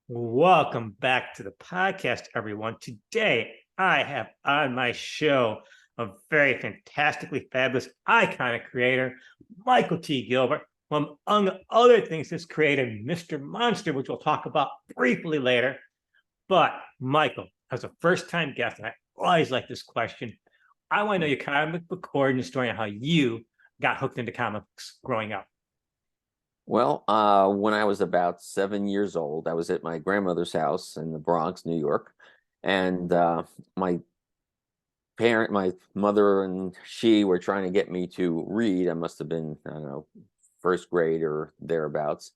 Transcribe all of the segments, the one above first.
Welcome back to the podcast, everyone. Today, I have on my show a very fantastically fabulous, iconic creator, Michael T. Gilbert, who, among other things, has created Mr. Monster, which we'll talk about briefly later. But, Michael, as a first time guest, and I always like this question, I want to know your comic book origin story and how you got hooked into comics growing up. Well, when I was about 7 years old, I was at my grandmother's house in the Bronx, New York, and my my mother and she were trying to get me to read. I must have been, I don't know, first grade or thereabouts.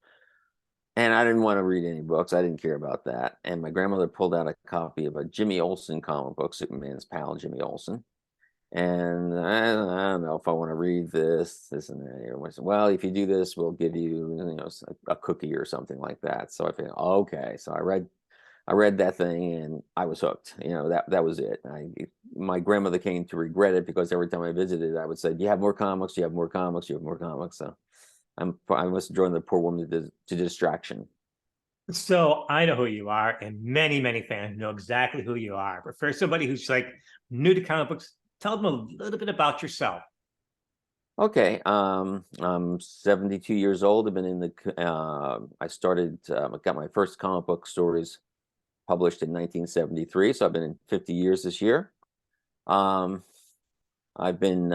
And I didn't want to read any books. I didn't care about that. And my grandmother pulled out a copy of a Jimmy Olsen comic book, Superman's pal, Jimmy Olsen. And I don't know if I want to read this and that. I said, well, if you do this, we'll give you, a cookie or something like that. So I figured, okay. So I read that thing and I was hooked. That was it. My grandmother came to regret it because every time I visited, I would say, "Do you have more comics? Do you have more comics? Do you have more comics?" So I must have drawn the poor woman to distraction. So I know who you are, and many, many fans know exactly who you are. But for somebody who's like new to comic books, tell them a little bit about yourself. Okay, I'm 72 years old. I've been in I started, got my first comic book stories published in 1973, so I've been in 50 years this year. Um, I've been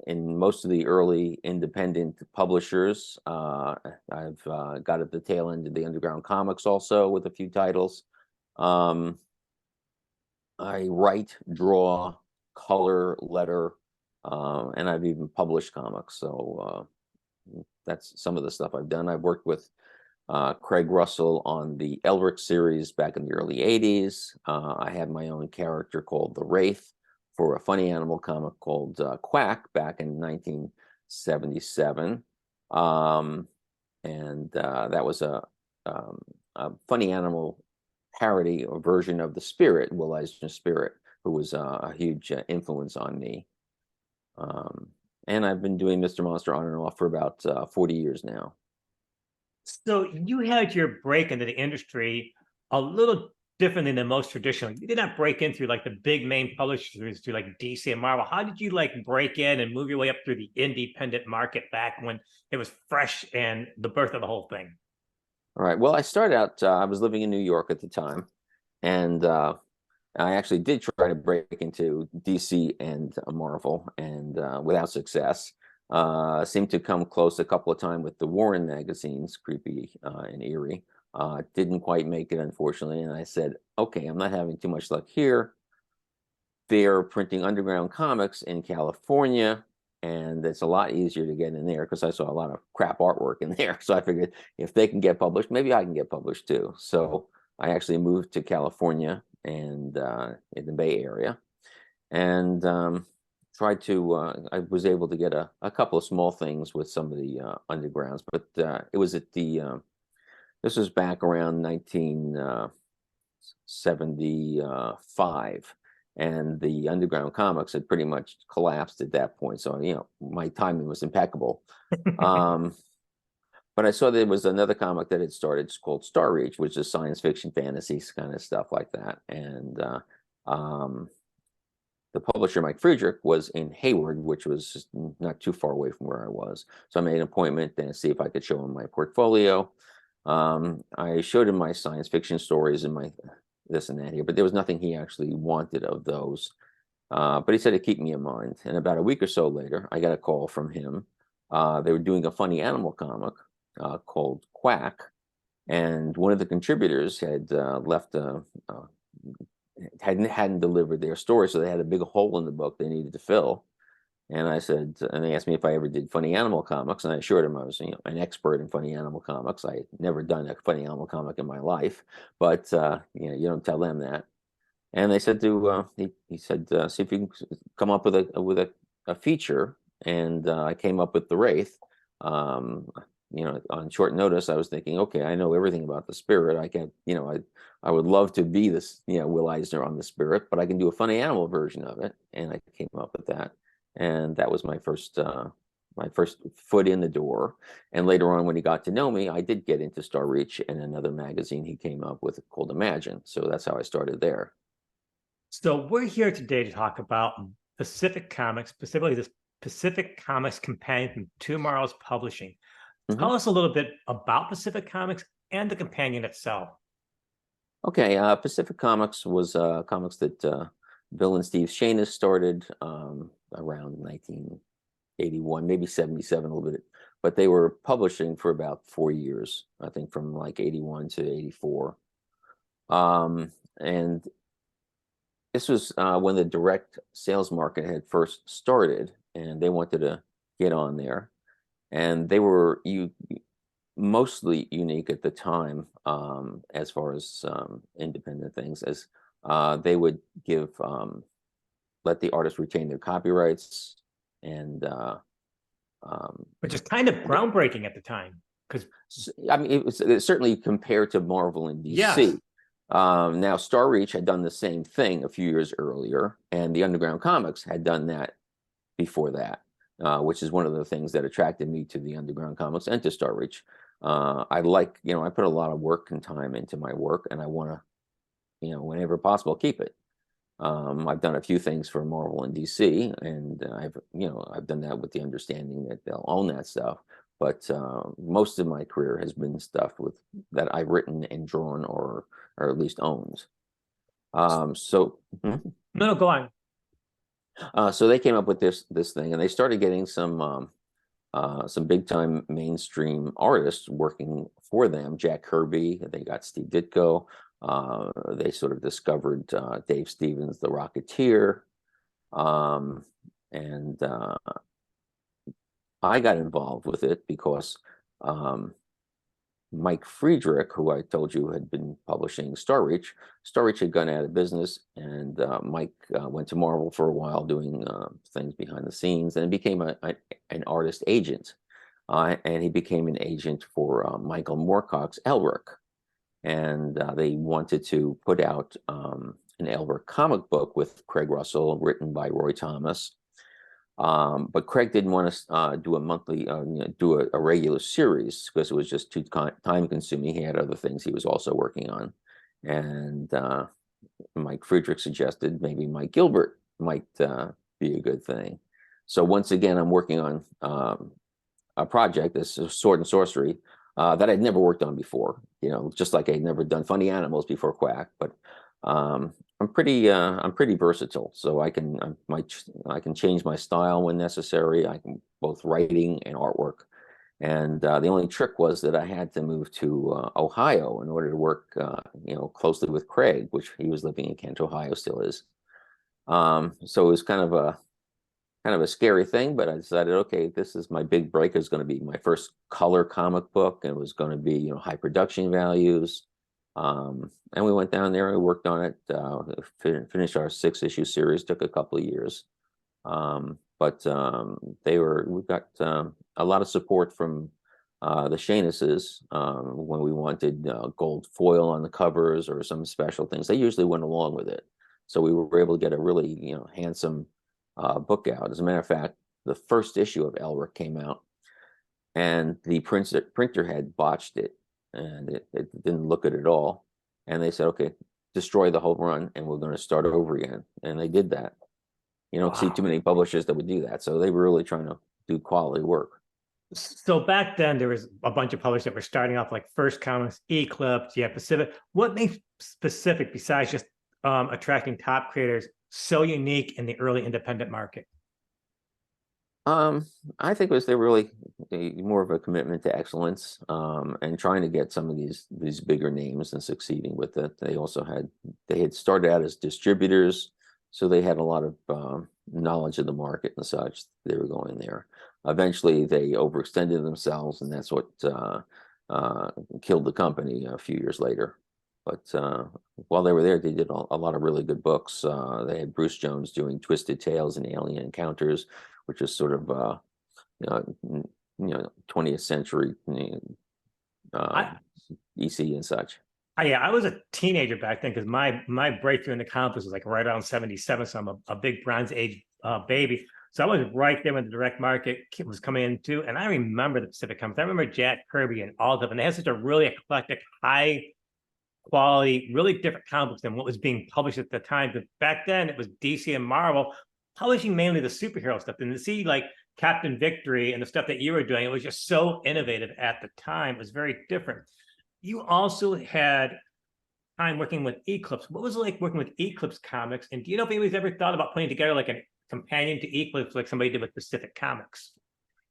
in most of the early independent publishers. I've got at the tail end of the underground comics also with a few titles. Um, I write, draw, color, letter, and I've even published comics. So that's some of the stuff I've done. I've worked with Craig Russell on the Elric series back in the early 80s. I had my own character called the Wraith for a funny animal comic called Quack back in 1977. And that was a funny animal parody or version of the Spirit, Will Eisner's Spirit, who was a huge influence on me. And I've been doing Mr. Monster on and off for about 40 years now. So you had your break into the industry a little differently than most traditional. You did not break in through like the big main publishers through like DC and Marvel. How did you like break in and move your way up through the independent market back when it was fresh and the birth of the whole thing? All right. Well, I started out, I was living in New York at the time, and I actually did try to break into DC and Marvel, and without success. Seemed to come close a couple of times with the Warren magazines, Creepy and Eerie. Didn't quite make it, unfortunately. And I said, okay, I'm not having too much luck here. They're printing underground comics in California, and it's a lot easier to get in there because I saw a lot of crap artwork in there. So I figured if they can get published, maybe I can get published too. So I actually moved to California and in the Bay Area, and tried to. I was able to get a couple of small things with some of the undergrounds, but it was at the. This was back around 1975, and the underground comics had pretty much collapsed at that point. So my timing was impeccable. Um, but I saw there was another comic that had started called Star Reach, which is science fiction, fantasy kind of stuff like that. And um, the publisher, Mike Friedrich, was in Hayward, which was just not too far away from where I was. So I made an appointment to see if I could show him my portfolio. I showed him my science fiction stories and my this and that here, but there was nothing he actually wanted of those. But he said to keep me in mind. And about a week or so later, I got a call from him. They were doing a funny animal comic called Quack, and one of the contributors had left hadn't delivered their story, so they had a big hole in the book they needed to fill. And I said, and they asked me if I ever did funny animal comics, and I assured them I was, an expert in funny animal comics. I had never done a funny animal comic in my life, but you don't tell them that. And they said he said, see if you can come up with a feature, and I came up with the Wraith. Um, on short notice, I was thinking, okay, I know everything about the Spirit. I can, I would love to be this, Will Eisner on the Spirit, but I can do a funny animal version of it, and I came up with that, and that was my first my first foot in the door. And later on, when he got to know me, I did get into Star Reach and another magazine he came up with called Imagine. So that's how I started there. So we're here today to talk about Pacific Comics, specifically this Pacific Comics companion from Tomorrow's Publishing. Mhm. Tell us a little bit about Pacific Comics and the companion itself. Okay, Pacific Comics was comics that Bill and Steve Shanis started around 1981, maybe 77 a little bit, but they were publishing for about 4 years, I think from like 81 to 84. And this was when the direct sales market had first started, and they wanted to get on there. And they were mostly unique at the time, as far as independent things, as they would give let the artists retain their copyrights, and Which is kind of groundbreaking at the time. Because I mean, it's certainly compared to Marvel and yes, DC. Now, Star Reach had done the same thing a few years earlier, and the Underground Comics had done that before that, which is one of the things that attracted me to the Underground Comics and to Star Reach. I like, I put a lot of work and time into my work, and I want to, whenever possible, keep it. I've done a few things for Marvel and DC, and I've done that with the understanding that they'll own that stuff. But most of my career has been stuff that I've written and drawn, or at least owned. Mhm. no, go on. So they came up with this thing, and they started getting some big time mainstream artists working for them. Jack Kirby, they got Steve Ditko. They sort of discovered Dave Stevens, the Rocketeer, and I got involved with it because Mike Friedrich, who I told you had been publishing Star Reach had gone out of business, and Mike went to Marvel for a while doing things behind the scenes, and became an artist agent. And he became an agent for Michael Moorcock's Elric. And they wanted to put out an Elric comic book with Craig Russell, written by Roy Thomas. But Craig didn't want to do a monthly, do a regular series, because it was just too time consuming. He had other things he was also working on. And Mike Friedrich suggested maybe Mike Gilbert might be a good thing. So once again, I'm working on a project, this Sword and Sorcery, that I'd never worked on before. Just like I'd never done Funny Animals before Quack. But I'm pretty versatile, so I can change my style when necessary. I can both writing and artwork. And the only trick was that I had to move to Ohio in order to work, closely with Craig, which he was living in Kent, Ohio, still is. So it was kind of a scary thing, but I decided, okay, this is my big break. It's going to be my first color comic book, and it was going to be, high production values. And we went down there and worked on it, finished our 6-issue series, took a couple of years. But we got a lot of support from the Shanises when we wanted gold foil on the covers or some special things. They usually went along with it. So we were able to get a really, handsome book out. As a matter of fact, the first issue of Elric came out, and the printer had botched it, and it didn't look good at all. And they said, okay, destroy the whole run, and we're going to start over again. And they did that. You don't see too many publishers that would do that. So they were really trying to do quality work. So back then, there was a bunch of publishers that were starting off, like First Comics, Eclipse, yeah, Pacific. What makes Pacific, besides just attracting top creators, so unique in the early independent market? I think it was they're really more of a commitment to excellence, and trying to get some of these bigger names and succeeding with it. They had started out as distributors, so they had a lot of knowledge of the market and such. They were going there. Eventually, they overextended themselves, and that's what killed the company a few years later. But while they were there, they did a lot of really good books. They had Bruce Jones doing Twisted Tales and Alien Encounters, which is sort of 20th century EC and such. Yeah, I was a teenager back then, because my breakthrough in the comics was like right around 77, so I'm a big Bronze Age baby. So I was right there when the direct market was coming in too. And I remember the Pacific Comics. I remember Jack Kirby and all of them. And they had such a really eclectic, high quality, really different comic books than what was being published at the time. Because back then it was DC and Marvel publishing mainly the superhero stuff. And to see like Captain Victory and the stuff that you were doing, it was just so innovative at the time. It was very different. You also had time working with Eclipse. What was it like working with Eclipse Comics? And do you know if anybody's ever thought about putting together like a companion to Eclipse like somebody did with Pacific Comics?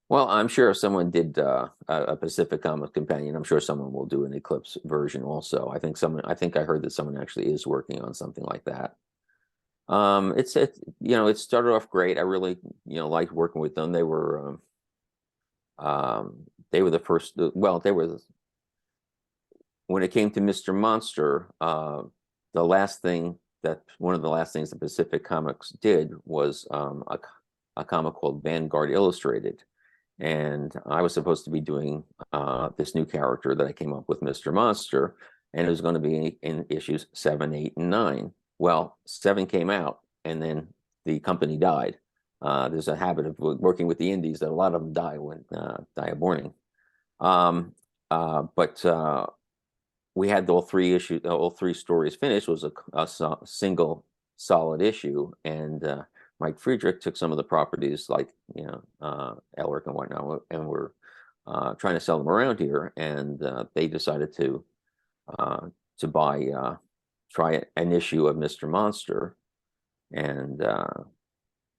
Well, I'm sure if someone did a Pacific Comic Companion, I'm sure someone will do an Eclipse version also. I think I heard that someone actually is working on something like that. It started off great. I really, liked working with them. They were the first, well, they were, when it came to Mr. Monster, one of the last things that Pacific Comics did was a comic called Vanguard Illustrated. And I was supposed to be doing this new character that I came up with, Mr. Monster, and it was going to be in issues 7, 8, and 9. Well, 7 came out, and then the company died. There's a habit of working with the indies that a lot of them die of mourning. But we had all three stories finished. It was a single solid issue, and Mike Friedrich took some of the properties like Elric and whatnot, and we're trying to sell them around here, and they decided to try an issue of Mr. Monster, and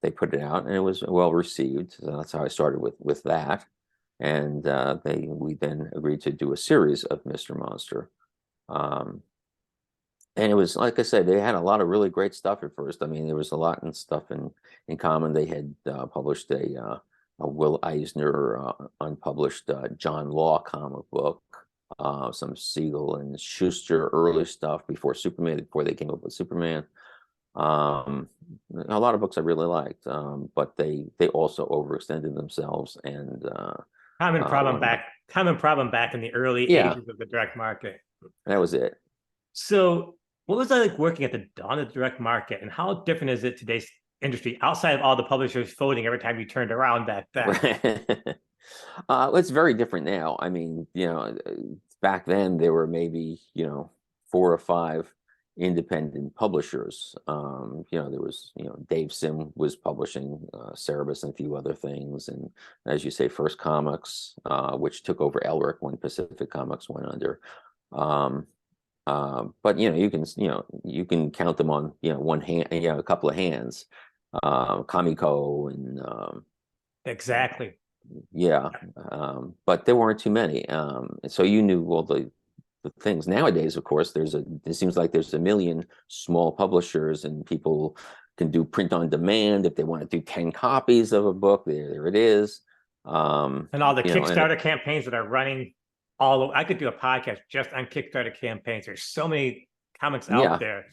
they put it out, and it was well received. So that's how I started with that, and we then agreed to do a series of Mr. Monster. And it was, like I said, they had a lot of really great stuff at first. I mean, there was a lot of stuff in common. They had published a Will Eisner unpublished John Law comic book, some Siegel and Schuster early stuff before Superman, before they came up with Superman. A lot of books I really liked, but they also overextended themselves, and Common problem back in the early yeah, ages of the direct market. that was it. So what was that like working at the dawn of the direct market, and how different is it today's industry outside of all the publishers folding every time you turned around back then? It's very different now. I mean, back then there were maybe, 4 or 5 independent publishers. There was, Dave Sim was publishing Cerebus and a few other things. And as you say, First Comics, which took over Elric when Pacific Comics went under. But you can count them on one hand, a couple of hands. Kamiko and Exactly. yeah, but there weren't too many. So you knew all the things. Nowadays, of course, it seems like there's a million small publishers, and people can do print on demand. If they want to do 10 copies of a book, there it is. And all the Kickstarter campaigns that are running I could do a podcast just on Kickstarter campaigns. There's so many comics out yeah, there.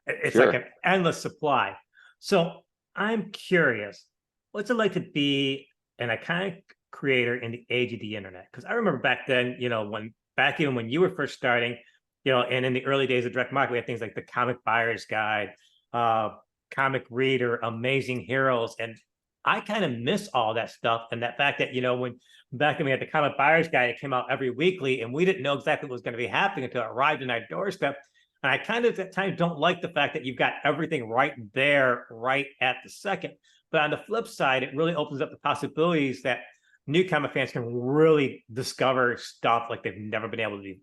It's sure. like an endless supply. So I'm curious, what's it like to be an iconic creator in the age of the internet? Because I remember back then, even when you were first starting, and in the early days of direct market, we had things like the Comic Buyer's Guide, Comic Reader, Amazing Heroes, and I kind of miss all that stuff. And that fact that, when back then we had the Comic Buyer's Guide, it came out every weekly, and we didn't know exactly what was going to be happening until it arrived in our doorstep. And I kind of at that time don't like the fact that you've got everything right there, right at the second. But on the flip side, it really opens up the possibilities that new comic fans can really discover stuff like they've never been able to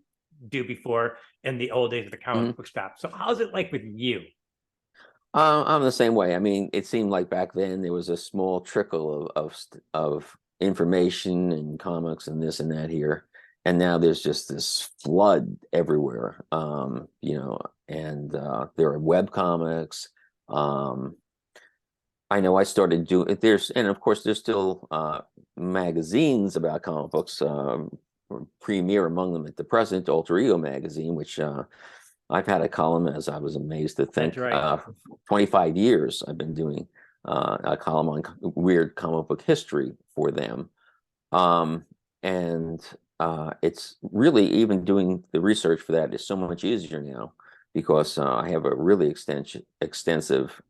do before in the old days of the comic book shop. So how's it like with you? I'm the same way. I mean, it seemed like back then there was a small trickle of information and comics and this and that here, and now there's just this flood everywhere. And there are web comics. I know I started doing and of course there's still magazines about comic books. Premier among them at the present, Alter Ego magazine, which I've had a column, as I was amazed to think, That's right. 25 years I've been doing a column on weird comic book history for them. And it's really, even doing the research for that is so much easier now, because I have a really extensive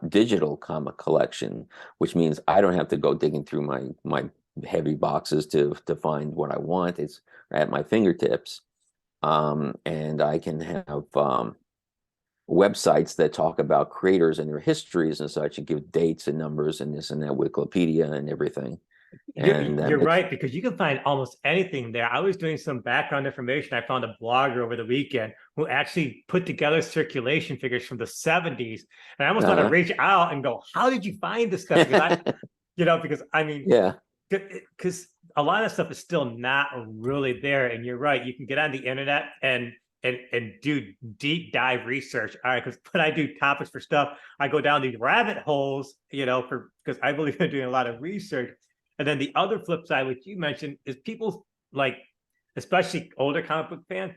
digital comic collection, which means I don't have to go digging through my heavy boxes to find what I want. It's at my fingertips, and I can have websites that talk about creators and their histories and such, and give dates and numbers and this and that, Wikipedia and everything. And that You're makes right, because you can find almost anything there. I was doing some background information. I found a blogger over the weekend who actually put together circulation figures from the 70s. And I almost want to reach out and go, how did you find this stuff? Because because I mean, yeah. because a lot of stuff is still not really there. And you're right, you can get on the internet and do deep dive research. All right, because when I do topics for stuff, I go down these rabbit holes, because I believe in doing a lot of research. And then the other flip side, which you mentioned, is people like, especially older comic book fans,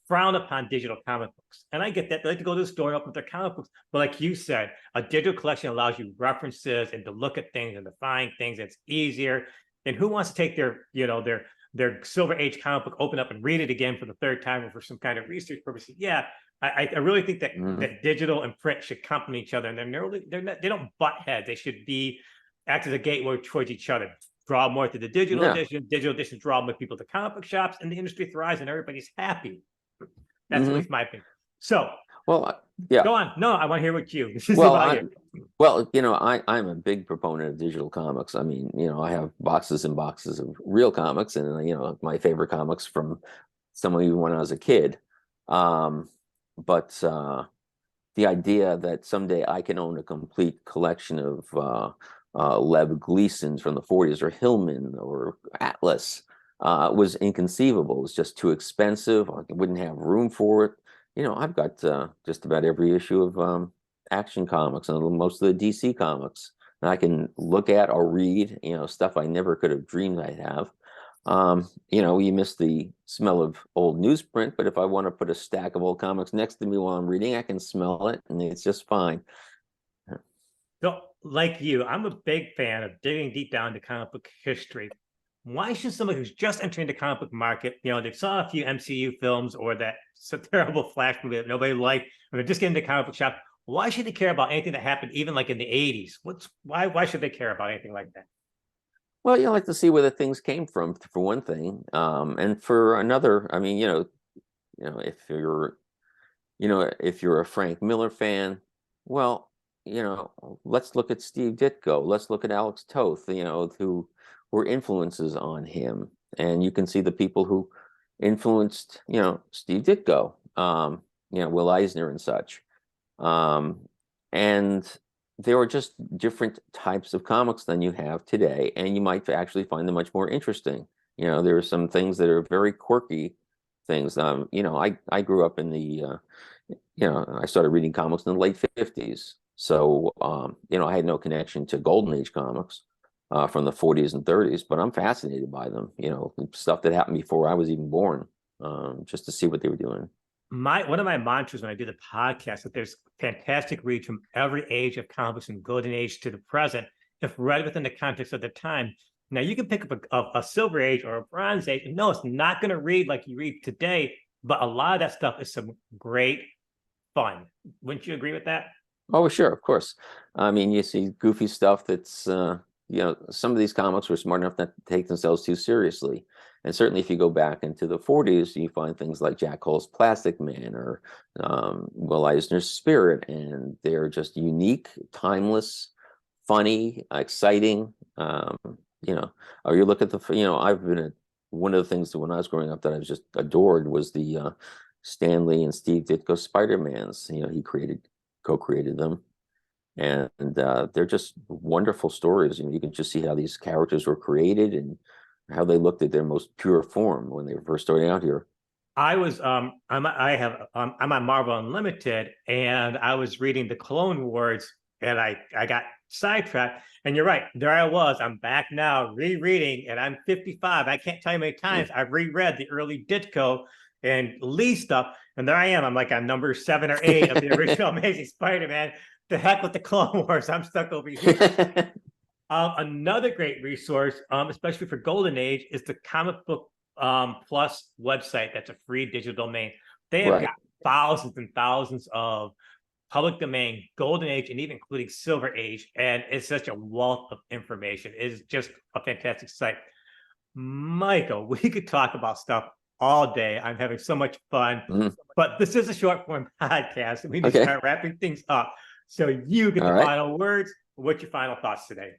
frown upon digital comic books. And I get that. They like to go to the store, open their comic books. But like you said, a digital collection allows you references and to look at things and to find things. It's easier. And who wants to take their Silver Age comic book, open up and read it again for the third time or for some kind of research purposes? Yeah, I really think that that digital and print should complement each other, and they don't butt heads. They should act as a gateway towards each other. Draw more to the digital edition. Digital edition draw more people to comic book shops, and the industry thrives, and everybody's happy. That's at least my opinion. So, well, yeah. Go on. No, I want to hear what you. This is well, about you. Well, I'm a big proponent of digital comics. I mean, I have boxes and boxes of real comics, and my favorite comics from some of even when I was a kid. But the idea that someday I can own a complete collection of Lev Gleason's from the 40s, or Hillman, or Atlas, was inconceivable. It was just too expensive. I wouldn't have room for it. I've got just about every issue of Action Comics and most of the DC comics, and I can look at or read, stuff I never could have dreamed I'd have. You miss the smell of old newsprint, but if I want to put a stack of old comics next to me while I'm reading, I can smell it, and it's just fine. So, like you, I'm a big fan of digging deep down into comic book history. Why should somebody who's just entering the comic book market, they saw a few MCU films or that terrible Flash movie that nobody liked, or they're just getting into comic book shop, why should they care about anything that happened even like in the 80s? Why should they care about anything like that? Well, you like to see where the things came from, for one thing, and for another, I mean, if you're a Frank Miller fan, well, let's look at Steve Ditko, let's look at Alex Toth, who were influences on him, and you can see the people who influenced, Steve Ditko, Will Eisner and such, and there are just different types of comics than you have today, and you might actually find them much more interesting. There are some things that are very quirky things. I grew up in the, I started reading comics in the late 50s. So, I had no connection to Golden Age comics from the 40s and 30s, but I'm fascinated by them, stuff that happened before I was even born, just to see what they were doing. One of my mantras when I do the podcast that there's fantastic reads from every age of comics, from golden age to the present, if read within the context of the time. Now you can pick up a silver age or a bronze age. No, it's not going to read like you read today, but a lot of that stuff is some great fun. Wouldn't you agree with that? Oh, sure, of course. I mean, you see goofy stuff that's, some of these comics were smart enough not to take themselves too seriously. And certainly if you go back into the 40s, you find things like Jack Cole's Plastic Man, or Will Eisner's Spirit, and they're just unique, timeless, funny, exciting. Or you look at I've been one of the things that when I was growing up that I was just adored was the Stan Lee and Steve Ditko Spider-Mans. He co-created them. And they're just wonderful stories. You can just see how these characters were created and how they looked at their most pure form when they were first starting out here. I'm on Marvel Unlimited, and I was reading the Clone Wars, and I got sidetracked. And you're right, there I was. I'm back now rereading, and I'm 55. I can't tell you how many times I've reread the early Ditko and Lee stuff, and there I am. I'm like on number 7 or 8 of the original Amazing Spider-Man. The heck with the Clone Wars. I'm stuck over here. Another great resource, especially for Golden Age, is the Comic Book Plus website. That's a free digital domain. They have got thousands and thousands of public domain, golden age, and even including silver age. And it's such a wealth of information. It is just a fantastic site. Michael, we could talk about stuff all day. I'm having so much fun, Mhm. but this is a short form podcast, and we need to Okay. start wrapping things up. So you get All the right. final words. What's your final thoughts today?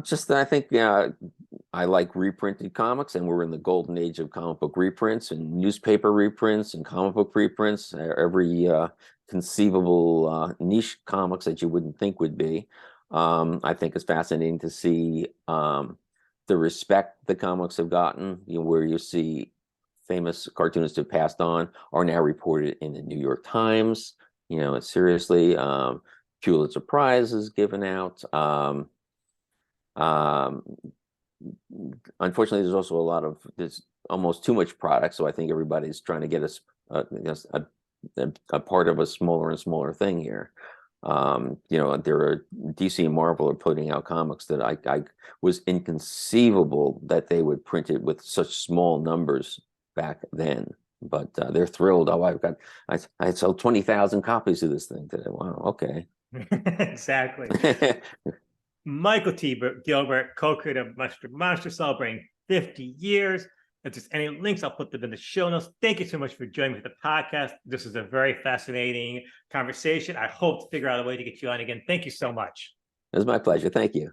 Just that I think I like reprinted comics, and we're in the golden age of comic book reprints and newspaper reprints and comic book reprints. Every conceivable niche comics that you wouldn't think would be. I think it's fascinating to see the respect the comics have gotten. Where you see famous cartoonists have passed on are now reported in the New York Times. Seriously, Pulitzer Prize is given out. Um, Unfortunately, there's also there's almost too much product, so I think everybody's trying to get a part of a smaller and smaller thing here. There are DC and Marvel are putting out comics that I was inconceivable that they would print it with such small numbers back then. But they're thrilled. Oh, I sold 20,000 copies of this thing today. Wow, okay. Exactly. Michael T. Gilbert, co-creator of Monster celebrating 50 years. If there's any links, I'll put them in the show notes. Thank you so much for joining me for the podcast. This is a very fascinating conversation. I hope to figure out a way to get you on again. Thank you so much. It was my pleasure. Thank you.